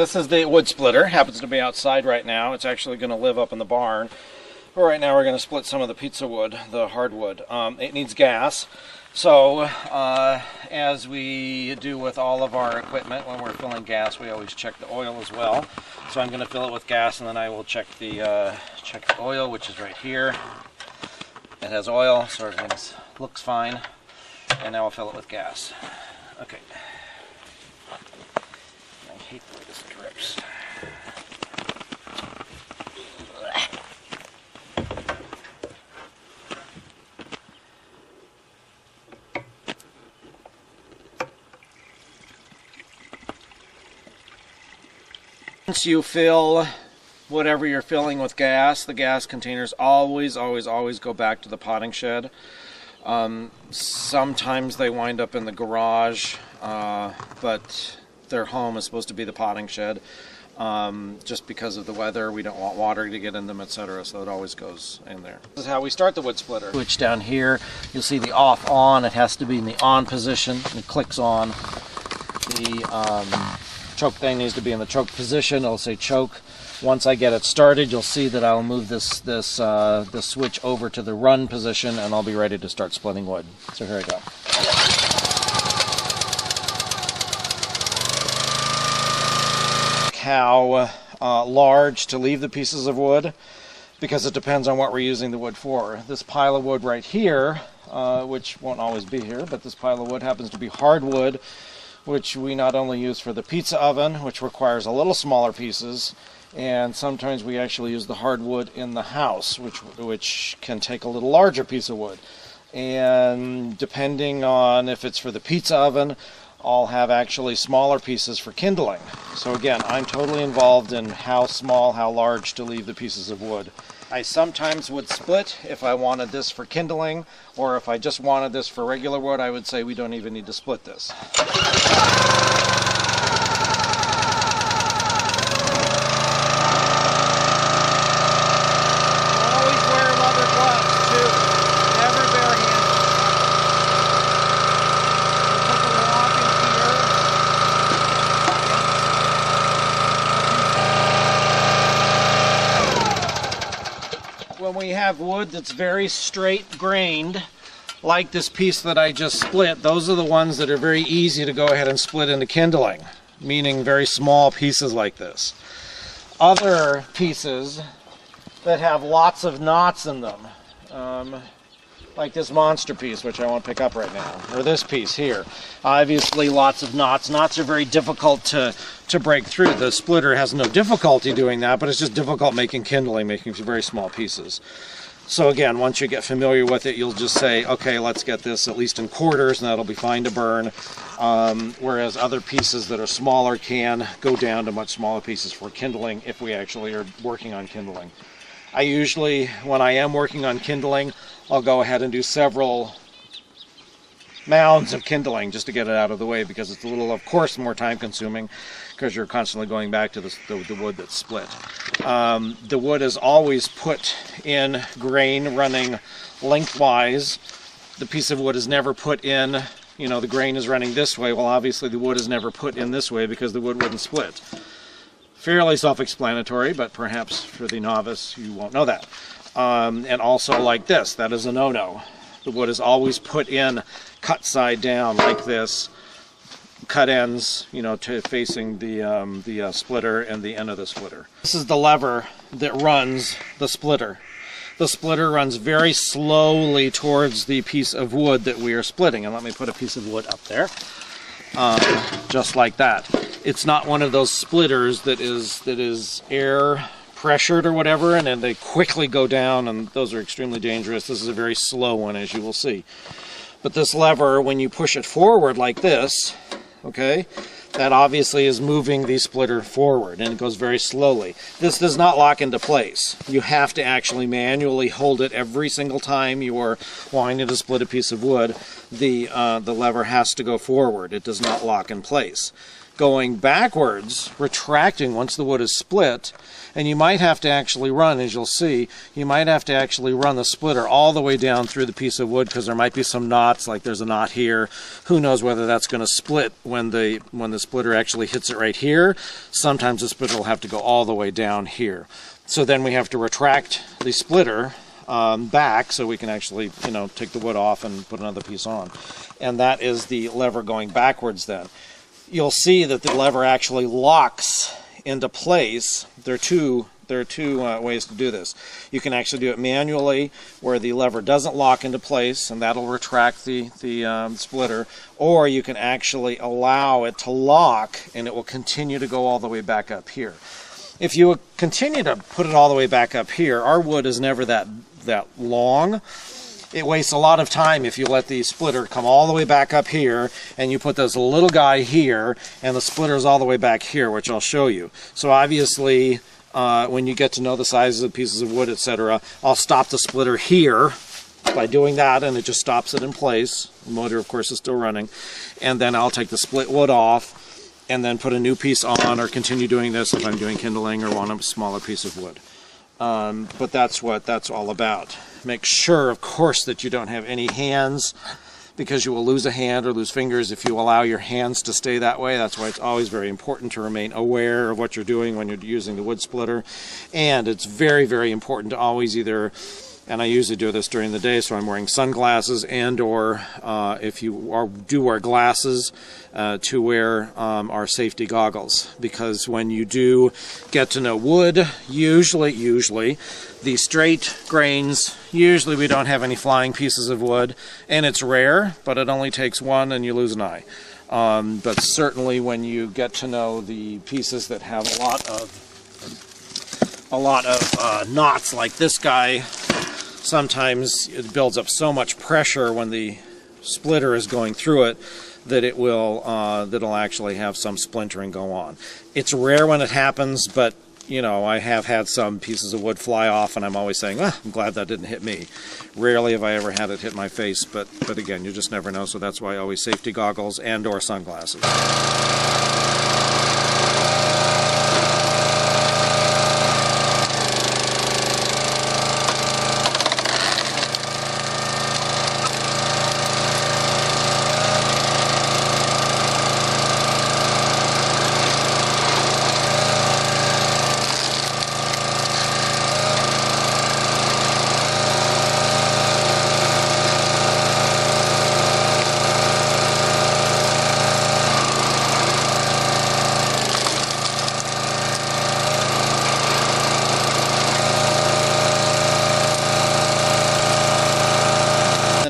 This is the wood splitter. Happens to be outside right now. It's actually going to live up in the barn. But right now we're going to split some of the pizza wood, the hardwood. It needs gas. So, as we do with all of our equipment, when we're filling gas, we always check the oil as well. So I'm going to fill it with gas, and then I will check the oil, which is right here. It has oil, so everything looks fine. And now I'll fill it with gas. Okay. I hate the way this drips. Once you fill whatever you're filling with gas, the gas containers always go back to the potting shed. Sometimes they wind up in the garage, but their home is supposed to be the potting shed. Just because of the weather, we don't want water to get in them, etc. So it always goes in there. This is how we start the wood splitter. Switch down here, you'll see the off on. It has to be in the on position. It clicks on. The choke thing needs to be in the choke position. It'll say choke. Once I get it started, you'll see that I'll move this switch over to the run position, and I'll be ready to start splitting wood. So here I go. How large to leave the pieces of wood, because it depends on what we're using the wood for. This pile of wood right here, which won't always be here, but this pile of wood happens to be hardwood, which we not only use for the pizza oven, which requires a little smaller pieces, and sometimes we actually use the hardwood in the house, which can take a little larger piece of wood. And depending on if it's for the pizza oven, I'll have actually smaller pieces for kindling. So again, I'm totally involved in how small, how large to leave the pieces of wood. I sometimes would split if I wanted this for kindling, or if I just wanted this for regular wood, I would say we don't even need to split this. Always wear leather gloves too. Never bare hands. Put the lock in here. When we have wood that's very straight grained, like this piece that I just split, those are the ones that are very easy to go ahead and split into kindling, meaning very small pieces like this. Other pieces that have lots of knots in them, like this monster piece, which I want to pick up right now, or this piece here. Obviously lots of knots. Knots are very difficult to break through. The splitter has no difficulty doing that, but it's just difficult making kindling, making very small pieces. So again, once you get familiar with it, you'll just say, okay, let's get this at least in quarters, and that'll be fine to burn. Whereas other pieces that are smaller can go down to much smaller pieces for kindling if we actually are working on kindling. I usually, when I am working on kindling, I'll go ahead and do several mounds of kindling just to get it out of the way, because it's a little, of course, more time consuming because you're constantly going back to the wood that's split. The wood is always put in grain running lengthwise. The piece of wood is never put in, you know, the grain is running this way. Well, obviously the wood is never put in this way because the wood wouldn't split. Fairly self-explanatory, but perhaps for the novice you won't know that. And also like this, that is a no-no. The wood is always put in cut side down like this, cut ends, you know, to facing the splitter and the end of the splitter. This is the lever that runs the splitter. The splitter runs very slowly towards the piece of wood that we are splitting. And let me put a piece of wood up there, just like that. It's not one of those splitters that is air pressured or whatever, and then they quickly go down, and those are extremely dangerous. This is a very slow one, as you will see. But this lever, when you push it forward like this, okay, that obviously is moving the splitter forward, and it goes very slowly. This does not lock into place. You have to actually manually hold it every single time you are wanting to split a piece of wood. The lever has to go forward. It does not lock in place. Going backwards, retracting once the wood is split, And you might have to actually run, as you'll see, you might have to actually run the splitter all the way down through the piece of wood, because there might be some knots, like there's a knot here. Who knows whether that's going to split when the splitter actually hits it right here. Sometimes the splitter will have to go all the way down here. So then we have to retract the splitter back so we can actually, you know, take the wood off and put another piece on. And that is the lever going backwards then. You'll see that the lever actually locks into place. There are two ways to do this. You can actually do it manually, where the lever doesn't lock into place, and that'll retract the splitter, or you can actually allow it to lock, and it will continue to go all the way back up here. If you continue to put it all the way back up here, our wood is never that long. It wastes a lot of time if you let the splitter come all the way back up here and you put this little guy here and the splitter is all the way back here, which I'll show you. So obviously when you get to know the sizes of pieces of wood, etc., I'll stop the splitter here by doing that, and it just stops it in place. The motor, of course, is still running. And then I'll take the split wood off and then put a new piece on, or continue doing this if I'm doing kindling or want a smaller piece of wood. But that's what that's all about. Make sure, of course, that you don't have any hands, because you will lose a hand or lose fingers if you allow your hands to stay that way. That's why it's always very important to remain aware of what you're doing when you're using the wood splitter. And it's very, very important to always either, and I usually do this during the day, so I'm wearing sunglasses, and or if you do wear glasses, to wear our safety goggles, because when you do get to know wood, usually the straight grains, usually we don't have any flying pieces of wood, and it's rare, but it only takes one and you lose an eye. But certainly when you get to know the pieces that have a lot of knots, like this guy, sometimes it builds up so much pressure when the splitter is going through it that it will that'll actually have some splintering go on. It's rare when it happens, but you know, I have had some pieces of wood fly off, and I'm always saying, I'm glad that didn't hit me. Rarely have I ever had it hit my face, but again, you just never know, so that's why always safety goggles and or sunglasses.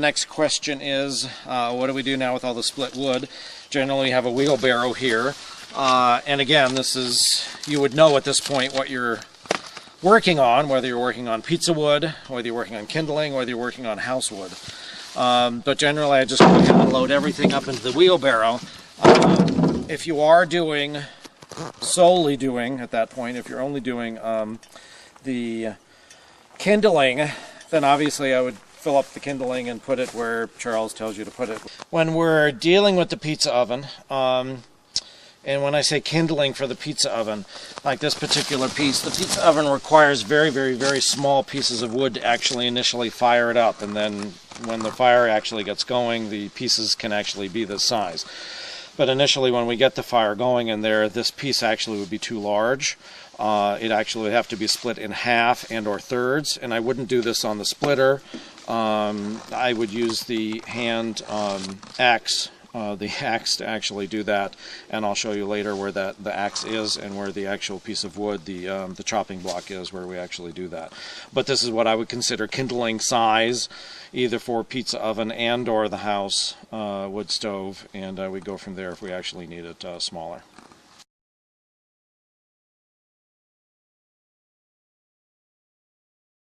Next question is, what do we do now with all the split wood? Generally you have a wheelbarrow here, and again, this is, you would know at this point what you're working on, whether you're working on pizza wood, whether you're working on kindling, whether you're working on house wood. But generally I just go ahead and load everything up into the wheelbarrow. If you are solely doing, at that point, if you're only doing the kindling, then obviously I would fill up the kindling and put it where Charles tells you to put it. When we're dealing with the pizza oven, and when I say kindling for the pizza oven, like this particular piece, the pizza oven requires very, very, very small pieces of wood to actually initially fire it up, and then when the fire actually gets going, the pieces can actually be this size. But initially when we get the fire going in there, this piece actually would be too large. It actually would have to be split in half and or thirds, and I wouldn't do this on the splitter. I would use the hand axe, to actually do that, and I'll show you later where the axe is and where the actual piece of wood, the chopping block is, where we actually do that. But this is what I would consider kindling size, either for pizza oven and or the house wood stove, and we go from there if we actually need it smaller.